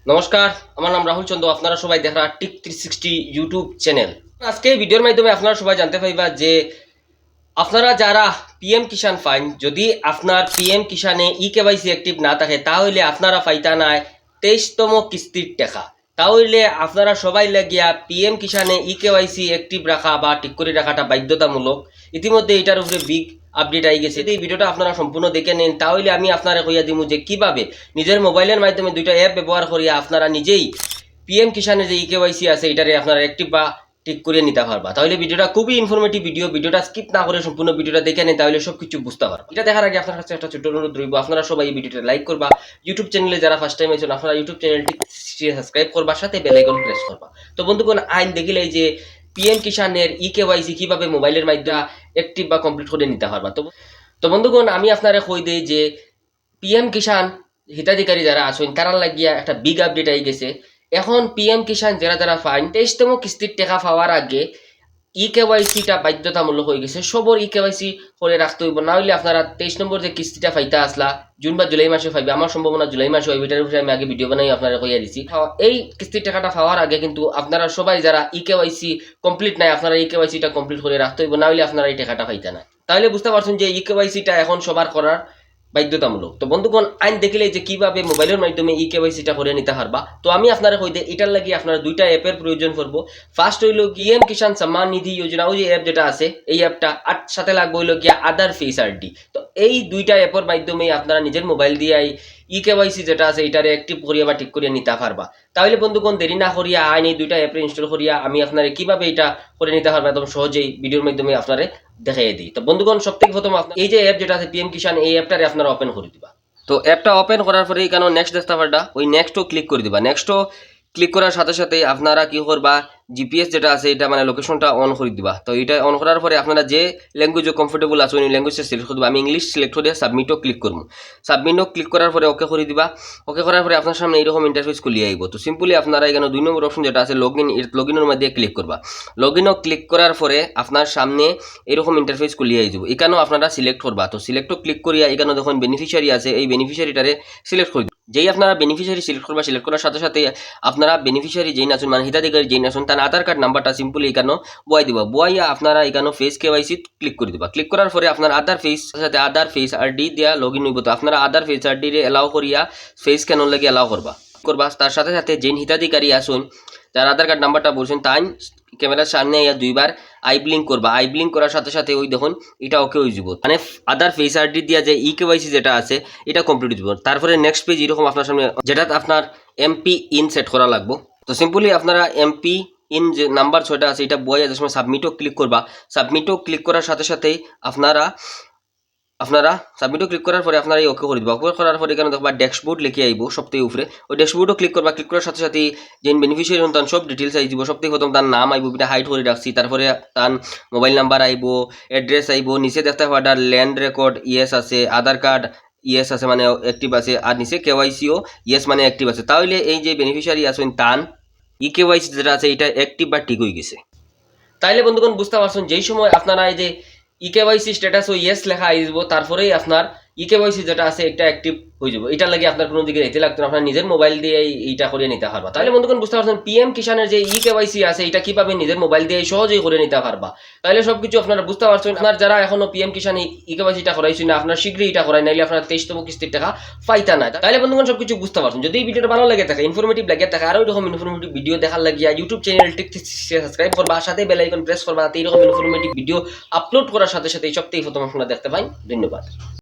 নমস্কার, আমার নাম রাহুল চন্দ্র। আপনারা সবাই দেখা টিক 360 ইউটিউব চ্যানেল। আজকে এই ভিডিওর মাধ্যমে আপনারা সবাই জানতে পাইবা যে আপনারা যারা পিএম কিষাণ ফাইন, যদি আপনার পিএম কিষাণে কেওয়াইসি অ্যাক্টিভ না থাকে তাহলে আপনারা ফাইতা নাই 23তম কিস্তির টাকা। তাহলে আপনারা সবাই লাগিয়া পিএম কিষাণে কেওয়াইসি অ্যাক্টিভ রাখা বা ঠিক করে রাখাটা বাধ্যতামূলক। ইতিমধ্যে এটার উপরে বিগ আপডেট আই গেছে। এই ভিডিওটা আপনারা সম্পূর্ণ দেখে নেন, তাহলে আমি আপনারা কইয়া দিব যে কিভাবে নিজের মোবাইলের মাধ্যমে দুইটা অ্যাপ ব্যবহার করিয়া আপনারা নিজেই পিএম কিষাণে যে কেওয়াইসি আছে এটারে আপনারা অ্যাক্টিভ বা ঠিক করে নিতে পারবা। তাহলে ভিডিওটা খুবই ইনফরমেটিভ ভিডিওটা স্কিপ না করে সম্পূর্ণ ভিডিওটা দেখে নেন, তাহলে সবকিছু বুঝতে পারবা। এটা দেখার আগে আপনার কাছে একটা ছোট অনুরোধ রইব, আপনারা সবাই এই ভিডিওটা লাইক করবা। ইউটিউব চ্যানেলে যারা ফার্স্ট টাইম আছেন আপনারা ইউটিউব চ্যানেলটি সাবস্ক্রাইব করবা, সাথে বেল আইকন প্রেস করবা। তো বন্ধুগণ, আইন দেখিলে যে পিএম কিষাণের কেওয়াইসি কিভাবে মোবাইলের মাধ্যমে অ্যাক্টিভ বা কমপ্লিট করে নিতে পারবা। তো বন্ধুগণ, আমি আপনারা কই দেই যে পিএম কিষাণ হিতাধিকারী যারা আছেন তারা লাগিয়া একটা বিগ আপডেট আই গেছে। এখন পিএম কিষাণ যারা যারা ফাইন 23তম কিস্তির টাকা পাওয়ার আগে কেওয়াইসিটা বাধ্যতামূলক হয়ে গেছে। সবর কেওয়াইসি করে রাখতে হইব, না হইলে আপনারা 23 নম্বর যে কিস্তিটা পাইতা আসলা জুন বা জুলাই মাসে পাইবে। আমার সম্ভাবনা জুলাই মাসে হইবে, এটার উপরে আমি আগে ভিডিও বানাই আপনারা কইয়া দিছি। এই কিস্তির টাকাটা পাওয়ার আগে কিন্তু আপনারা সবাই যারা কেওয়াইসি কমপ্লিট নাই আপনারা কেওয়াইসিটা কমপ্লিট করে রাখতে হইব, না হইলে আপনারা এই টাকাটা পাইতা না। তাহলে বুঝতে পারছেন যে কেওয়াইসিটা এখন সবার করার বাধ্যতামূলক। তো বন্ধুগণ, আইন দেখিলে যে কিভাবে মোবাইলের মাধ্যমে কেওয়াইসিটা করে নিতে পারবা। তো আমি আপনারা কইতে এটার লাগি আপনারা দুইটা অ্যাপের প্রয়োজন পড়ব। ফার্স্ট হইল পিএম কিষাণ সম্মান নিধি যোজনা, ওই যে অ্যাপ যেটা আছে এই অ্যাপটা, আর সাথে লাগবে হইল গিয়া আধার ফেস আইডি। তো এই দুইটা অ্যাপের মাধ্যমে আপনারা নিজের মোবাইল দিয়ে কেওয়াইসি যেটা আছে এটারে অ্যাক্টিভ করিয়া বা ঠিক করিয়া নিতে পারবা। তাহলে বন্ধুগণ, দেরি না করিয়া আইন এই দুইটা অ্যাপে ইনস্টল করিয়া আমি আপনারা কিভাবে এটা করে নিতে পারবা একদম সহজেই ভিডিওর মাধ্যমে আপনারা দেখাই দিই। তো বন্ধুগণ, সবথেকে প্রথম এই যে অ্যাপ যেটা আছে পিএম কিষাণ, এই অ্যাপটারে আপনারা ওপেন করে দিবা। তো অ্যাপটা ওপেন করার পরে এখানে নেক্সট দেখতে পারবা, ওই নেক্সটও ক্লিক করে দিবা। নেক্সটও ক্লিক করার সাথে সাথে আপনারা কি করবা, জিপিএস যেটা আছে এটা মানে লোকেশনটা অন করে দিবা। তো এটা অন করার পরে আপনারা যে ল্যাঙ্গুয়েজে কমফোর্টেবল আছে ওই ল্যাঙ্গুয়েজটা সিলেক্ট করে দিবা। আমি ইংলিশ সিলেক্ট করে সাবমিটও ক্লিক করবো। সাবমিটও ক্লিক করার পরে ওকে করে দিবা। ওকে করার পরে আপনার সামনে এইরকম ইন্টারফেস খুলিয়ে আইব। তো সিম্পলি আপনারা এখানে 2 নম্বর অপশন যেটা আছে লগইনের মধ্যে ক্লিক করবা। লগইনও ক্লিক করার পরে আপনার সামনে এরকম ইন্টারফেস খুলিয়ে আইব। এখানেও আপনারা সিলেক্ট করবা। তো সিলেক্টও ক্লিক করিয়া এখানে যখন বেনিফিশিয়ারি আছে এই বেনিফিশিয়ারিটারে সিলেক্ট করে দিবা। যেই আপনারা বেনিফিশিয়ারি সিলেক্ট করবা, সিলেক্ট করার সাথে সাথে আপনারা বেনিফিশিয়ারি যেই আছেন মানে হিতাধিকারী যেই আছেন তার আধার কার্ড নাম্বারটা সিম্পলি এখানে বয়াই দিবা। বয়াইয়া আপনারা এখানে ফেস কেওয়াইসি ক্লিক করে দিবা। ক্লিক করার পরে আপনার আধার ফেস সাথে আধার ফেস আইডি দিয়া লগ ইন হইব। তো আপনারা আধার ফেস আইডি রে এলাও করিয়া ফেস কেন লাগে এলাও করবা। তার সাথে সাথে যেই হিতাধিকারী আসুন যার আধার কার্ড নাম্বারটা বলছেন তাই ক্যামেরার সামনে ইয়া দুইবার আই ব্লিঙ্ক করবা। আই ব্লিঙ্ক করার সাথে সাথে ওই দেখুন এটা ওকে হয়ে যাব, মানে আধার ফেস আইডি দিয়া যে কেওয়াইসি যেটা আছে এটা কমপ্লিট হয়ে যাব। তারপরে নেক্সট পেজ এরকম আপনার সামনে যেটা আপনার এমপি ইন সেট করা লাগবে। তো সিম্পলি আপনারা এমপি ইন যে নাম্বার 6টা আছে এটা বই আছে সময় সাবমিটও ক্লিক করবা। সাবমিটও ক্লিক করার সাথে সাথেই আপনারা সাবমিটও ক্লিক করার পরে আপনারা এই ওকে করে দিবা। ওকে করার পরে এখানে দেখবা ড্যাশবোর্ড লিখে আইব সবথেকে উপরে। ওই ড্যাশবোর্ডও ক্লিক করবা। ক্লিক করার সাথে সাথে যে বেনিফিশিয়ারি তার সব ডিটেলস আইব। সবথেকে প্রথম তার নাম আইব, এটা হাইড করে রাখছি। তারপরে তার মোবাইল নাম্বার আইব, অ্যাড্রেস আইব, নিচে দেখতে পারবা ল্যান্ড রেকর্ড ইয়েস আছে, আধার কার্ড ইয়েস আছে মানে অ্যাক্টিভ আছে, আর নিচে কেওয়াইসিও ইয়েস মানে অ্যাক্টিভ আছে। তাহলে এই যে বেনিফিশিয়ারি আছেন তান কেওয়াইসি যেটা আছে এটা অ্যাক্টিভ বা ঠিক হয়ে গেছে। তাইলে বন্ধুগণ বুঝতে পারছেন যেই সময় আপনারা এই যে কেওয়াইসি স্ট্যাটাস ও ইয়েস লেখা আইব তারপরেই আপনার কেওয়াইসি যেটা আছে এটা অ্যাক্টিভ হয়ে যাবে। এটা লাগে আপনার কোনো দিকে যেতে লাগতো না, আপনার নিজের মোবাইল দিয়ে এইটা করে নিতে পারবা। তাহলে বন্ধুগণ বুঝতে পারছেন পিএম কিষাণের যে কেওয়াইসি আছে এটা কিভাবে নিজের মোবাইল দিয়ে সহজেই করে নিতে পারবা। তাহলে সবকিছু আপনারা বুঝতে পারছেন। আপনার যারা এখনো পিএম কিষাণে কেওয়াইসিটা করাইছেন না আপনার শীঘ্রই এটা করাই, নাইলে আপনার 23তম কিস্তির টাকা পাইতা না। তাহলে বন্ধুগণ সবকিছু বুঝতে পারছেন। যদি এই ভিডিওটা ভালো লাগে থাকে, ইনফরমেটিভ লাগে থাকে, আরো এরকম ইনফরমেটিভ ভিডিও দেখার লাগিয়া ইউটিউব চ্যানেলটি সাবস্ক্রাইব করবা, সাথে বেল আইকন প্রেস করবা, তাতে এরকম ইনফরমেটিভ ভিডিও আপলোড করার সাথে সাথে সবথেকে প্রথম আপনারা দেখতে পাই। ধন্যবাদ।